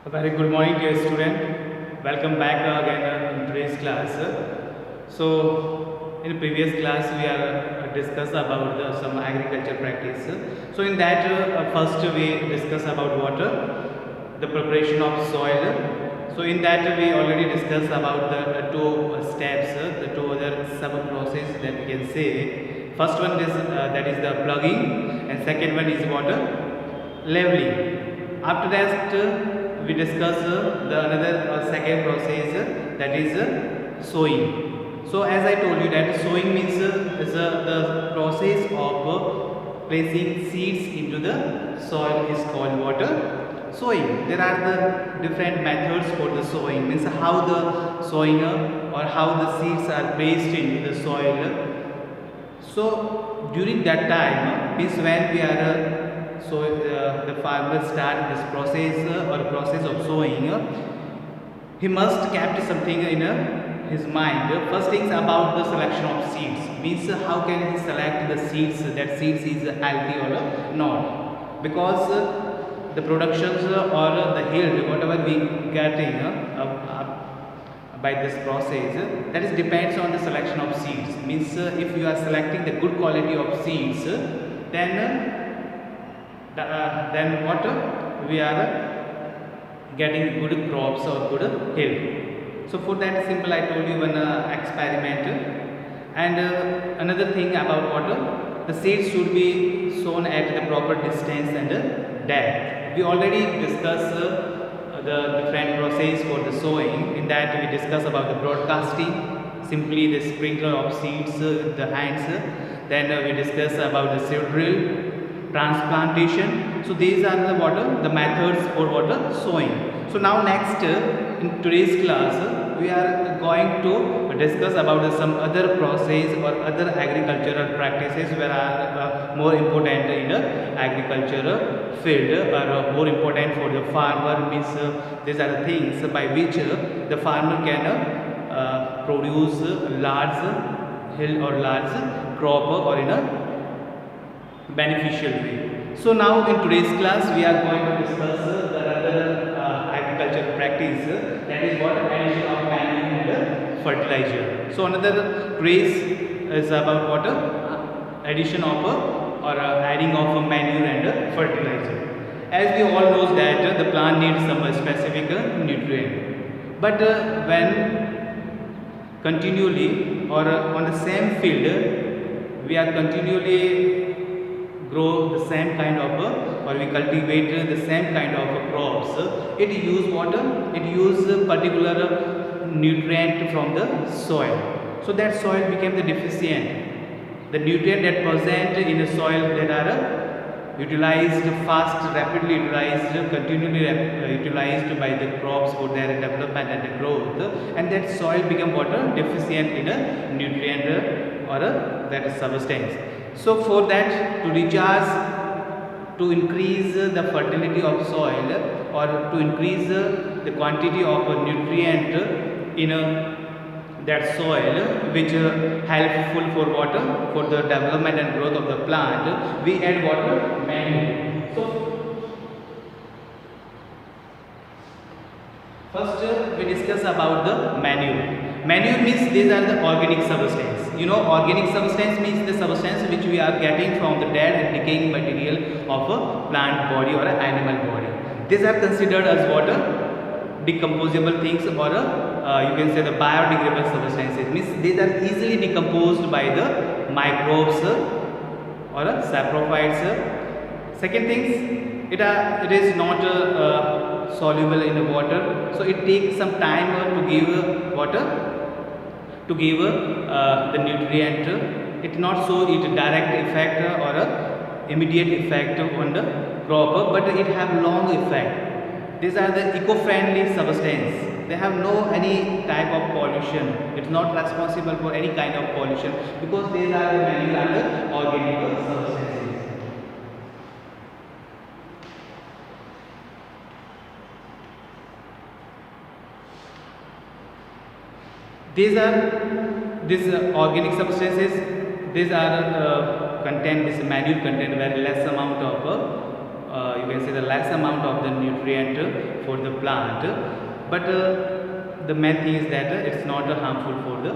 A very good morning, dear student. Welcome back again in today's class. So, in the previous class, we are discussed about some agriculture practice. So, in that, first we discuss about water, the preparation of soil. So, in that we already discussed about the two steps, the two other sub process that we can say. First one is that is the plugging, and second one is water leveling. After that, we discuss the another second process that is sowing. So as I told you that sowing means is the process of placing seeds into the soil is called water sowing. There are the different methods for the sowing, means how the sowing or how the seeds are placed into the soil. So during that time means when we are the farmer start this process or process of sowing, he must kept something in his mind. First things about the selection of seeds, means how can he select the seeds that seeds is healthy or not, because the productions or the yield whatever we getting by this process, that is depends on the selection of seeds. Means if you are selecting the good quality of seeds, then what we are getting good crops or good yield. So for that simple I told you one experiment. And another thing about water, the seeds should be sown at the proper distance and depth. We already discussed the different process for the sowing. In that we discuss about the broadcasting, simply the sprinkle of seeds with the hands. Then we discuss about the seed drill, transplantation. So these are the the methods for water sowing. So now next in today's class we are going to discuss about some other process or other agricultural practices where are more important in the agricultural field or more important for the farmer. Means these are the things by which the farmer can produce large hill or large crop or in a beneficial way. So now in today's class we are going to discuss the other agriculture practice, that is what addition of manure and fertilizer. So another trace is about what addition of or adding of manure and fertilizer. As we all knows that the plant needs some specific nutrient, but when continually or on the same field we are continually grow the same kind of or we cultivate the same kind of crops, it use water, it use a particular nutrient from the soil. So that soil became the deficient. The nutrient that present in the soil that are utilized fast, rapidly utilized, continually utilized by the crops for their development and growth, and that soil become water deficient in a nutrient or that substance. So for that, to recharge, to increase the fertility of soil or to increase the quantity of nutrient in that soil which helpful for water for the development and growth of the plant, we add water manure. So first we discuss about the manure. Manure means these are the organic substance. You know, organic substance means the substance which we are getting from the dead and decaying material of a plant body or an animal body. These are considered as water decomposable things or you can say the biodegradable substances. Means these are easily decomposed by the microbes or saprophytes. Second things, it is not soluble in the water, so it takes some time to give water, to give the nutrient. It not so it direct effect or immediate effect on the crop, but it have long effect. These are the eco-friendly substance. They have no any type of pollution. It's not responsible for any kind of pollution because these are the manure and the organic substances. These organic substances. These are contain this manure contain very less amount of you can say the less amount of the nutrient for the plant, but the main thing is that it's not harmful for the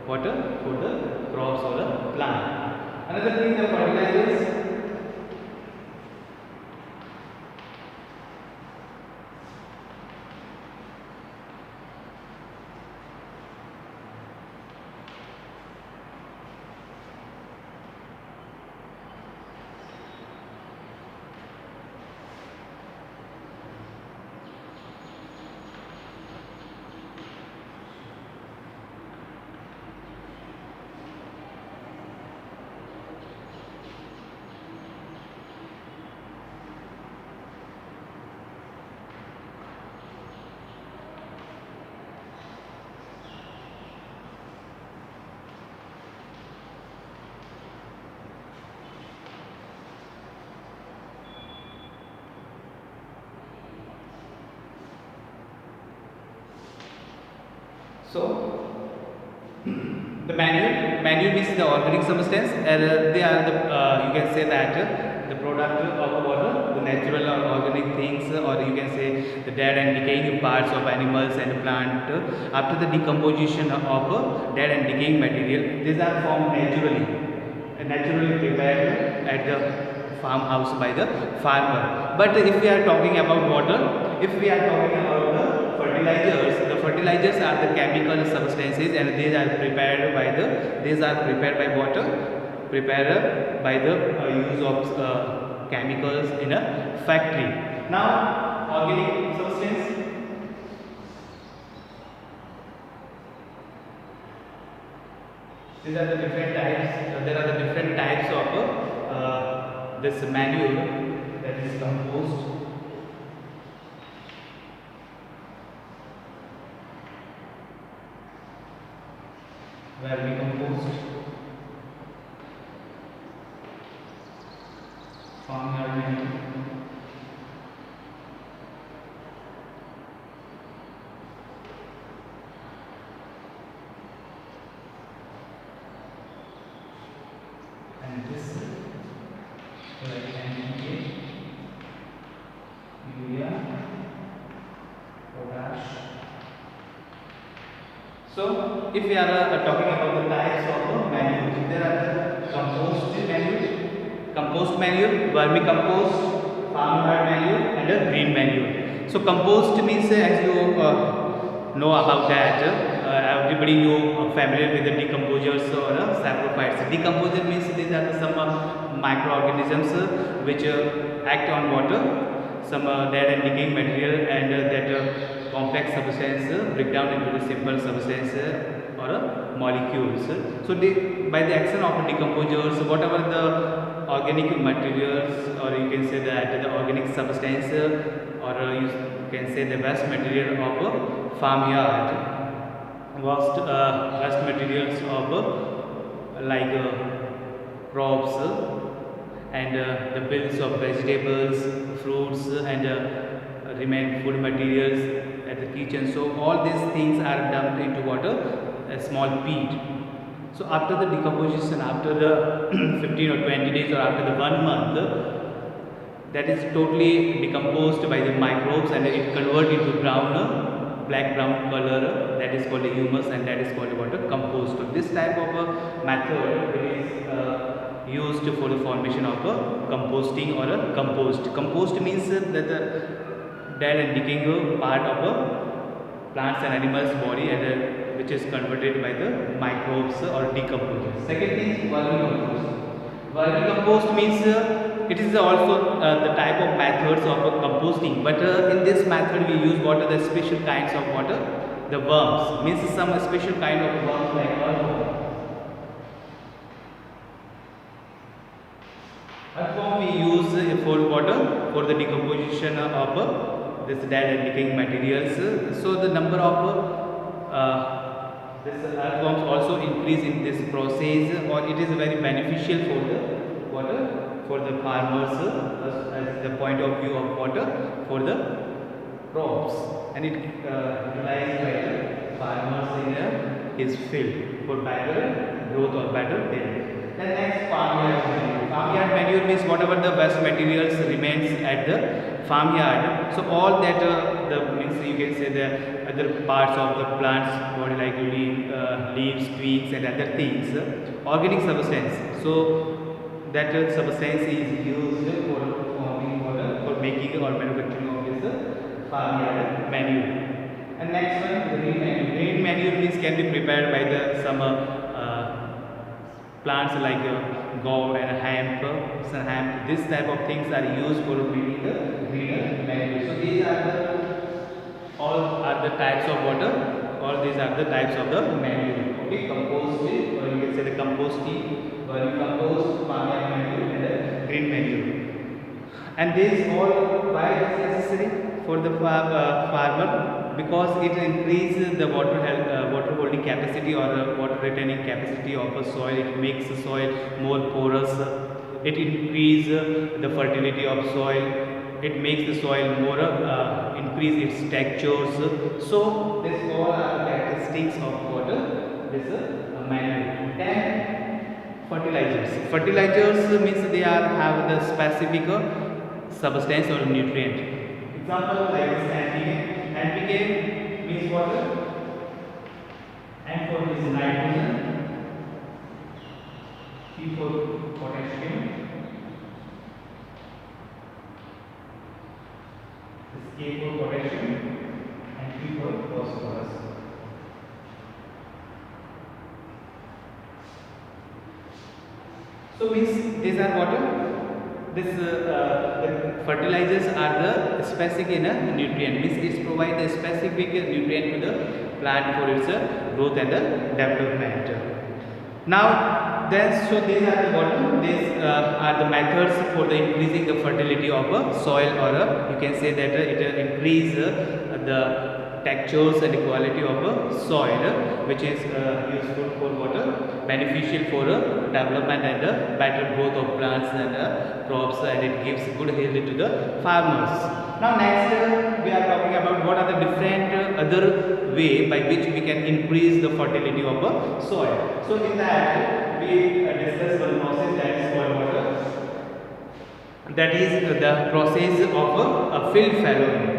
water, for the crops or the plant. Another thing, the fertilizers. So the manure means the organic substance, and they are the you can say that the product of water, the natural or organic things, or you can say the dead and decaying parts of animals and plant after the decomposition of dead and decaying material. These are formed naturally prepared at the farmhouse by the farmer. But if we are talking about water, if we are talking about the fertilizers are the chemical substances, and these are prepared by water, prepared by the use of chemicals in a factory. Now, organic substance. These are the different types. There are the different types of this manure, that is compost, vermicompost, farmyard manure, and this like NPK, urea, potash. So, if we are talking about the types of manure, there are the compost manure, vermicompost, farmyard manure, and a green manure. So, compost means, as you know about that, everybody know familiar with the decomposers or saprophytes. Decomposer means these are some microorganisms which act on water, some dead and decaying material, and that complex substance break down into the simple substance or molecules. So by the action of decomposers, whatever the organic materials, or you can say that the organic substance, or you can say the waste material of farmyard, waste materials of like crops, and the bills of vegetables, fruits, and remain food materials at the kitchen. So all these things are dumped into water, a small pit. So after the decomposition, after the 15 or 20 days, or after the 1 month, that is totally decomposed by the microbes, and it convert into black brown color, that is called humus, and that is called water compost. So this type of a method is used for the formation of a composting or a compost. Compost means that the dead and decaying part of a plants and animals body, and which is converted by the microbes or decomposers. Second thing is vermicompost. Vermicompost means it is also the type of methods of composting, but in this method we use what are the special kinds of water, the worms, means some special kind of worms like earthworm. Earthworm we use for water, for the decomposition of this dead and decaying materials. So the number of this earthworms also increase in this process, or it is very beneficial for the water, for the farmers, as the point of view of water for the crops, and it utilized by the farmers in his field for better growth or better yield. Then next, farmyard manure. Farmyard manure means whatever the waste materials remains at the farmyard. So all that the means you can say the other parts of the plants body like leaves, twigs and other things, organic substance. So that substance is used for forming water for making or manufacturing of this farmyard manure. And next one, green manure. Green manure means can be prepared by the some plants like gourd and hemp, some hemp. This type of things are used for making the green manure. So these are the all are the types of water. All these are the types of the manure. Okay, composted, or you can say the composting, vermicompost, farmyard manure, and green manure. And this all why it is necessary for the farmer, because it increases the water holding capacity or water retaining capacity of a soil. It makes the soil more porous. It increases the fertility of soil. It makes the soil more increase its textures. So this all are characteristics of water. This manure. Then fertilizers. Fertilizers means they are have the specific substance or nutrient. Example like this NPK. NPK means water, and for this nitrogen, P for potassium, this K for potassium, and P for phosphorus. So means these are water. This the fertilizers are the specific in a nutrient, means it provides the specific nutrient to the plant for its growth and development. Now then, so these are the water. These are the methods for the increasing the fertility of a soil, or you can say that it increase the textures and the quality of a soil, which is useful for water, beneficial for development and better growth of plants and crops, and it gives good yield to the farmers. Now next we are talking about what are the different other way by which we can increase the fertility of a soil. So in that we discuss one process that is called water, that is the process of a field fallowing.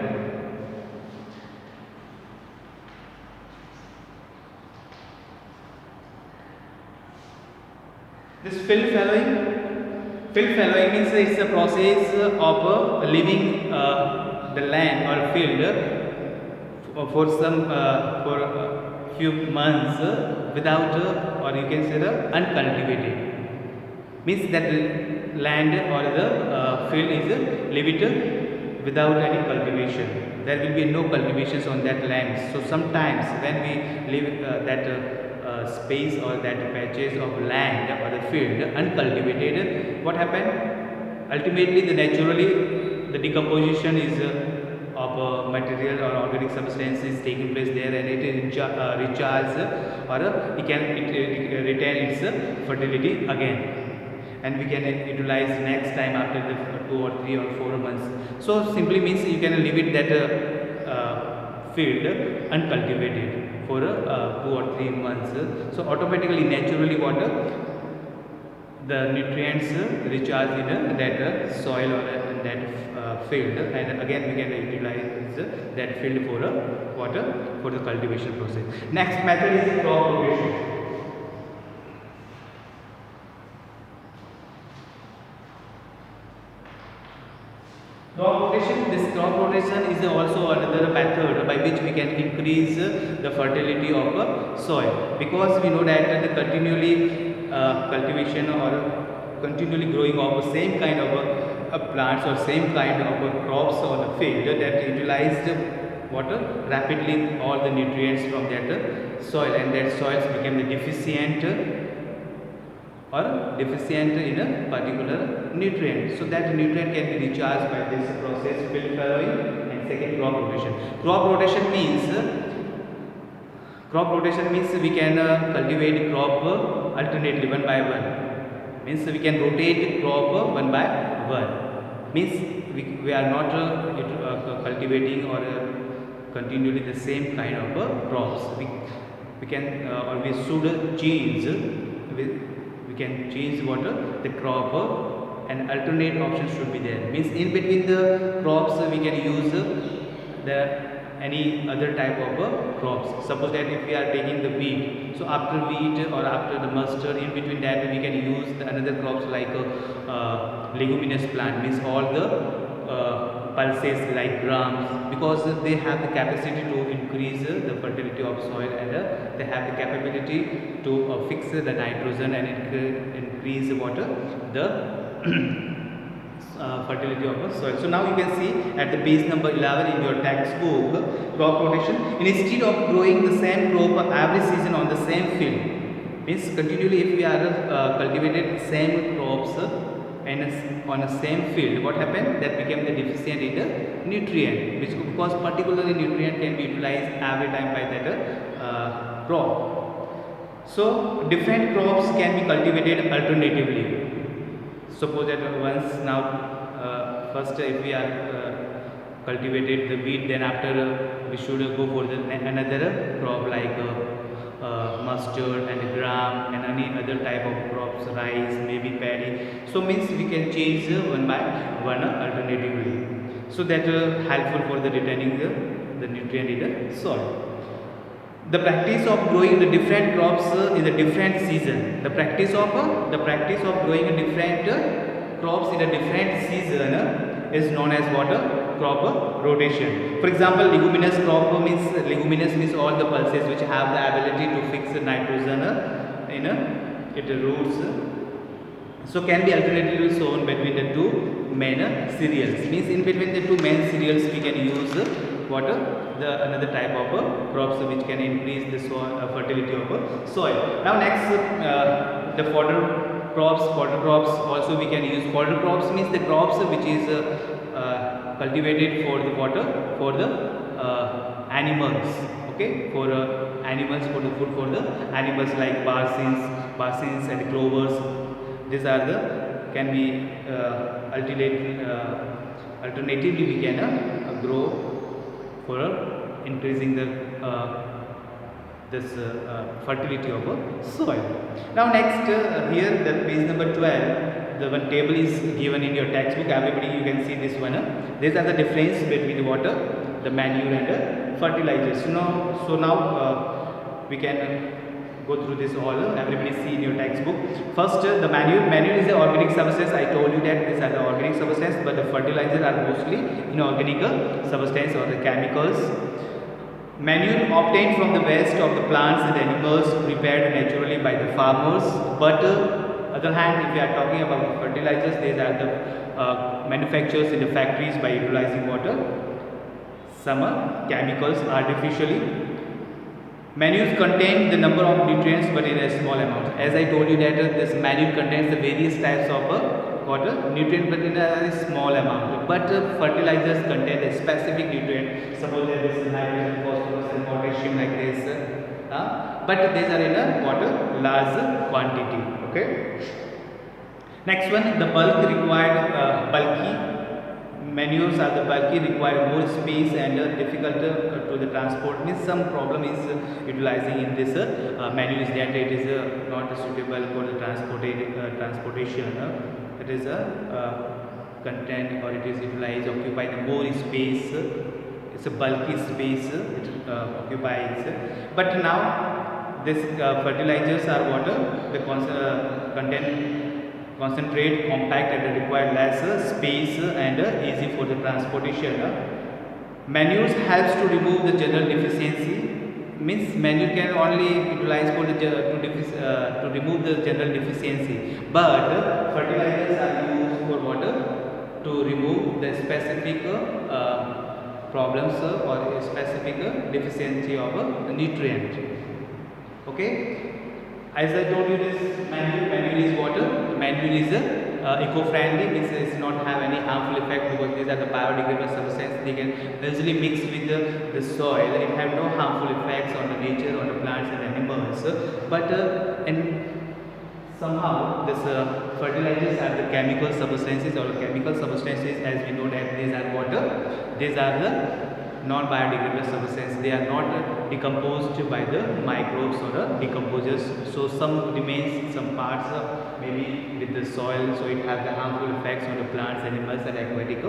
This field fallowing means it's a process of leaving the land or field for some for a few months without or you can say the uncultivated. Means that land or the field is leave it without any cultivation. There will be no cultivations on that land. So sometimes when we leave that space or that patches of land or the field uncultivated, what happened? Ultimately, naturally the decomposition is of material or organic substance is taking place there, and it recharge or it can retain its fertility again, and we can utilize next time after the 2 or 3 or 4 months. So simply means you can leave it that field uncultivated for 2 or 3 months. So automatically, naturally, what the nutrients recharge in that soil or that field, and again we can utilize that field for water for the cultivation process. Next method is crop rotation. This crop rotation is also another method by which we can increase the fertility of soil, because we know that the continually cultivation or continually growing of the same kind of plants or same kind of crops on the field that utilized water rapidly all the nutrients from that soil, and that soils became the deficient in a particular nutrient. So that nutrient can be recharged by this process, field fallowing. And second, crop rotation. Crop rotation means we can cultivate crop alternately one by one. Means we can rotate crop one by one. Means we are not cultivating or continually the same kind of crops. We can or we should change with can change what the crop, and alternate options should be there. Means in between the crops we can use the any other type of crops. Suppose that if we are taking the wheat, so after wheat or after the mustard, in between that we can use another crops like leguminous plant, means all the pulses like grams, because they have the capacity to increase the fertility of soil, and they have the capability to fix the nitrogen and increase water the fertility of the soil. So now you can see at the page number 11 in your textbook, crop rotation. Instead of growing the same crop every season on the same field, means continually if we are cultivated same crops and on the same field, what happened, that became the deficient in the nutrient, which because particularly nutrient can be utilized every time by that crop. So different crops can be cultivated alternatively. Suppose that once now first if we are cultivated the wheat, then after we should go for the another crop like mustard and gram and any other type of crops, rice, maybe paddy. So means we can change one by one alternatively. So that helpful for the retaining the nutrient in the soil. The practice of growing the different crops in a different season. The practice of growing a different crops in a different season is known as what? Crop rotation. For example, leguminous crop means all the pulses which have the ability to fix the nitrogen in its roots. So can be alternatively sown between the two main cereals. Means in between the two main cereals we can use the another type of crops which can increase the soil fertility of soil. Now next the fodder crops. Fodder crops also we can use. Fodder crops means the crops which is cultivated for the water for the animals. Okay, for animals, for the food for the animals like barsins and clovers. These are the can be alternatively we can grow for increasing the fertility of soil. Now next here the page number 12, the one table is given in your textbook. Everybody you can see this one. These are the difference between the water, the manure and fertilizers. So now we can go through this all. Everybody see in your textbook. First the manure is the organic substance. I told you that these are the organic substance, but the fertilizers are mostly inorganic substance or the chemicals. Manure obtained from the waste of the plants and animals prepared naturally by the farmers. But other hand, if we are talking about the fertilizers, these are the manufactures in the factories by utilizing water, some chemicals artificially. Manures contain the number of nutrients but in a small amount. As I told you that this manure contains the various types of water nutrient but in a small amount. But fertilizers contain a specific nutrient. Suppose there is nitrogen, phosphorus and potassium like this. But these are in a water large quantity. Okay. Next one, the bulky manures are the bulky, require more space and difficult to the transport. Means some problem is utilizing in this manure is that it is not suitable for the transportation. It is content or it is utilized occupy the more space. It's a bulky space it occupies. But now this fertilizers are water. The concentrate, compact and require less space and easy for the transportation. Manures helps to remove the general deficiency. Means manure can only utilize for the to remove the general deficiency, but fertilizers are used for water to remove the specific problems or specific deficiency of a nutrient. Okay. As I told you, this manure is water. Manure is eco-friendly, means it does not have any harmful effect because these are the biodegradable substances. They can easily mix with the soil. It have no harmful effects on the nature, on the plants and animals. But and somehow this fertilizers are the chemical substances or chemical substances. As we know that these are water. These are the non-biodegradable substances. They are not decomposed by the microbes or decomposers. So some remains, some parts maybe with the soil, so it has the harmful effects on the plants, animals and aquatic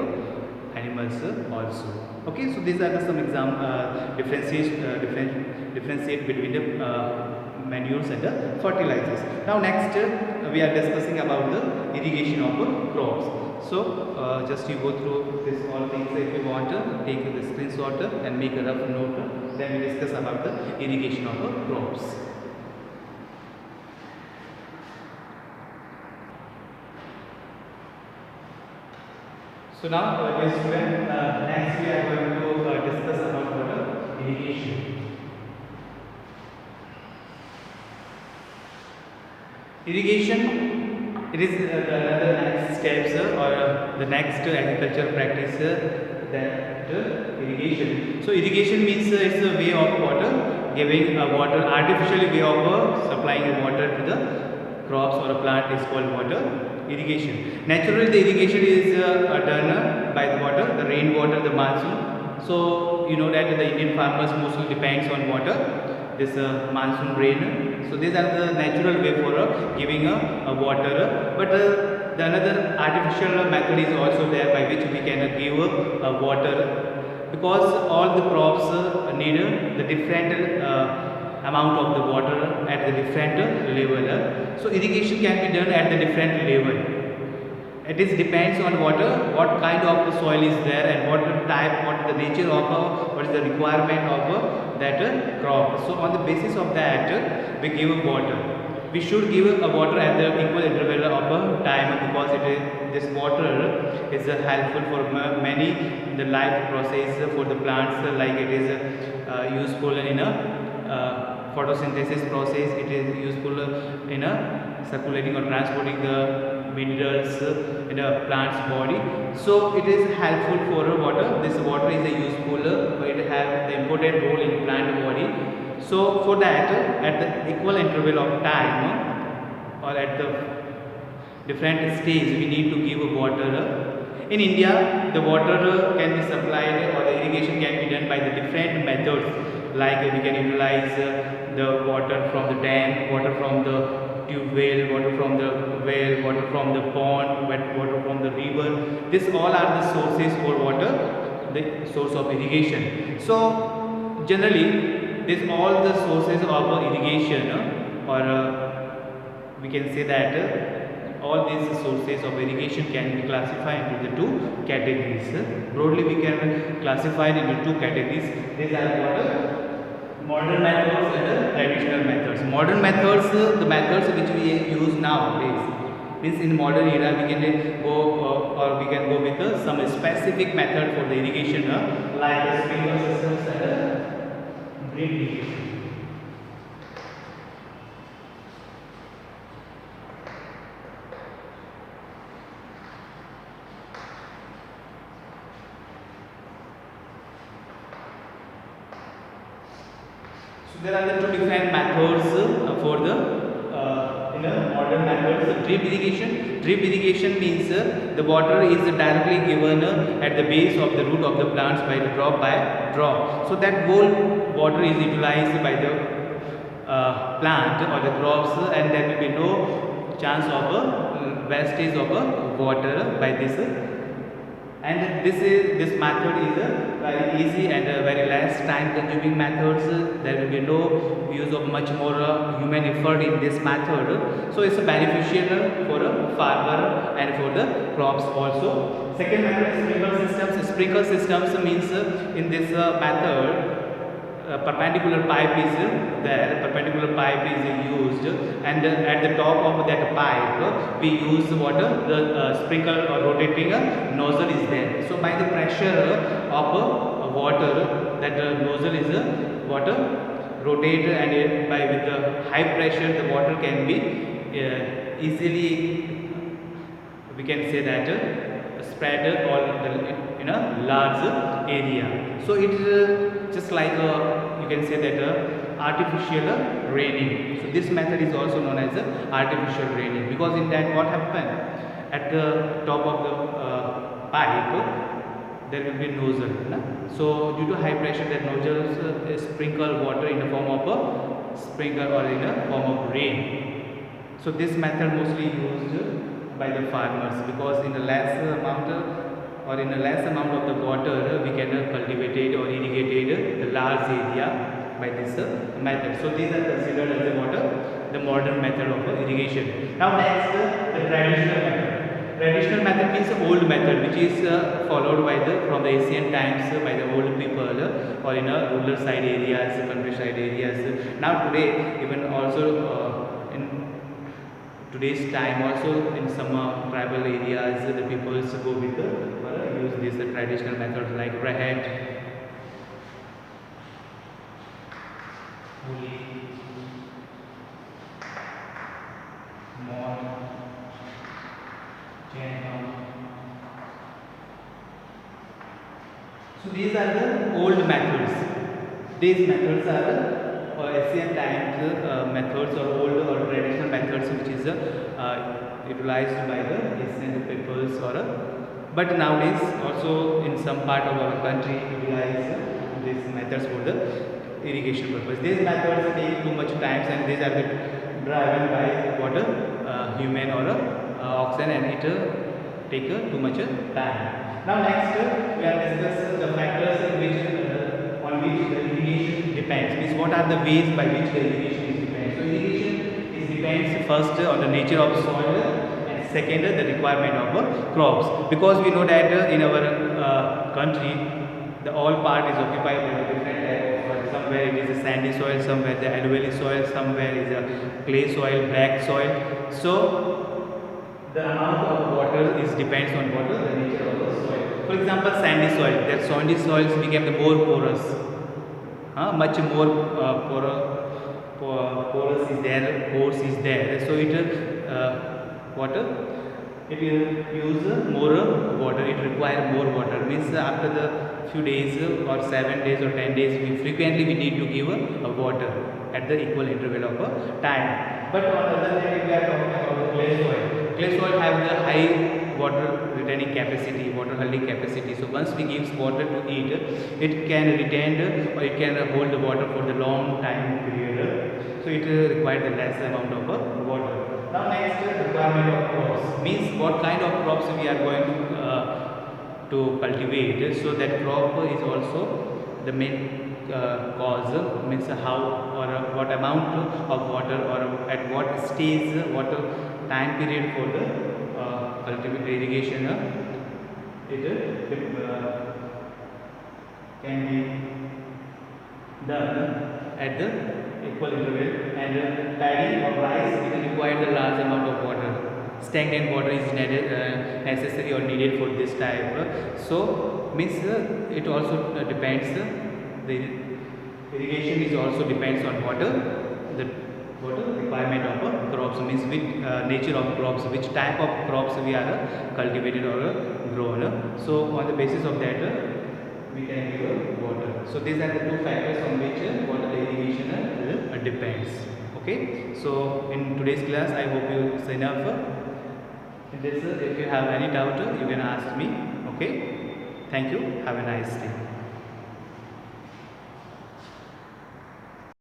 animals also. Okay, so these are the some differentiate between the manures and the fertilizers. Now next we are discussing about the irrigation of crops. So just you go through this all things. If you want to take the screenshot and make a rough note, then we discuss about the irrigation of crops. So now, dear student, next we are going to discuss about water irrigation. Irrigation, it is another next steps or the next agriculture practice that irrigation. So irrigation means it's a way of water, giving water, artificially way of supplying water to the crops or a plant is called water irrigation. Naturally, the irrigation is done by the water, the rainwater, the monsoon. So you know that the Indian farmers mostly depends on water, this monsoon rain. So these are the natural way for giving a water. But the another artificial method is also there by which we can give water, because all the crops need the different amount of the water at the different level. So irrigation can be done at the different level. It is depends on what kind of soil is there and what type, what the nature of what is the requirement of that crop. So on the basis of that we give water. We should give a water at the equal interval of time, because this water is helpful for many in the life process for the plants, like it is useful in a photosynthesis process, it is useful in a circulating or transporting the minerals in a plant's body. So it is helpful for water. This water is a useful, it has the important role in plant body. So for that, at the equal interval of time or at the different stage, we need to give water. In India, the water can be supplied or the irrigation can be done by the different methods, like we can utilize the water from the dam, water from the tube well, water from the well, water from the pond, water from the river. These all are the sources for water, the source of irrigation. So generally, this all the sources of irrigation, or we can say that all these sources of irrigation can be classified into the two categories. Broadly, we can classify it into two categories. These are what? Modern methods and traditional methods. Modern methods, the methods which we use nowadays, means in modern era we can go or we can go with some specific method for the irrigation, like sprinkler systems and drip irrigation. There are the two different methods for the in a modern methods. Drip irrigation. Drip irrigation means the water is directly given at the base of the root of the plants by drop by drop. So that whole water is utilized by the plant or the crops, and there will be no chance of wastage of water by this. And this method is very easy and very less time consuming methods. There will be no use of much more human effort in this method. So it's beneficial for a farmer and for the crops also. Second method is sprinkler systems. Sprinkler systems means in this method, perpendicular pipe is there, perpendicular pipe is used, and at the top of that pipe we use water, the sprinkle or rotating nozzle is there. So by the pressure of water, that nozzle is water rotate, and by with the high pressure the water can be easily, we can say that spread all in a large area. So it just like you can say that artificial raining. So this method is also known as artificial raining, because in that what happened, at the top of the pipe there will be nozzle. So due to high pressure, that nozzles sprinkle water in the form of a sprinkle or in the form of rain. So this method mostly used by the farmers, because in a less amount or in a less amount of the water we can cultivate or irrigate the large area by this method. So these are considered as the modern method of irrigation. Now next, the traditional method. Traditional method means old method, which is followed by the from the ancient times by the old people or in a rural side areas, countryside areas. Now today, even also in today's time, also in some tribal areas, the people go with use this traditional methods like rahat, holi, mon, Jainam. So these are the old methods. These methods are ancient times methods or old or traditional methods, which is utilized by the ancient peoples but nowadays also in some part of our country utilize these methods for the irrigation purpose. These methods take too much time and these are driven by water, human or oxen, and it take too much time. Now next we are discussing the factors in which on which the irrigation depends. Means what are the ways by which the irrigation is depends. So irrigation is depends first on the nature of soil and second the requirement of crops, because we know that in our country the all part is occupied by different type of soil. Somewhere it is a sandy soil, somewhere the alluvial soil, somewhere is a clay soil, black soil. So the amount of water is depends on water, the nature of the soil. For example, sandy soil. That sandy soils became the more porous, much more porous is there, pores is there. So it water. It will use more water. It require more water. Means after the few days or 7 days or 10 days, we need to give water at the equal interval of time. But on the other hand, if we are talking about the clay soil, clay soil have the high water retaining capacity, water holding capacity. So once we give water to it can retain or it can hold the water for the long time period. So it requires the less amount of water. Now next, requirement of crops means what kind of crops we are going to cultivate. So that crop is also the main cause, means how or what amount of water or at what stage, what time period for the irrigation it can be done at the equal interval, and paddy or rice it requires a large amount of water. Stagnant water is necessary or needed for this type. So means it also depends. The irrigation is also depends on water. The water requirement of crops means which nature of crops, which type of crops we are cultivated or grown. So on the basis of that we can give water. So these are the two factors on which water irrigation depends. Okay. So in today's class I hope you it's enough. In this, if you have any doubt you can ask me. Okay. Thank you. Have a nice day.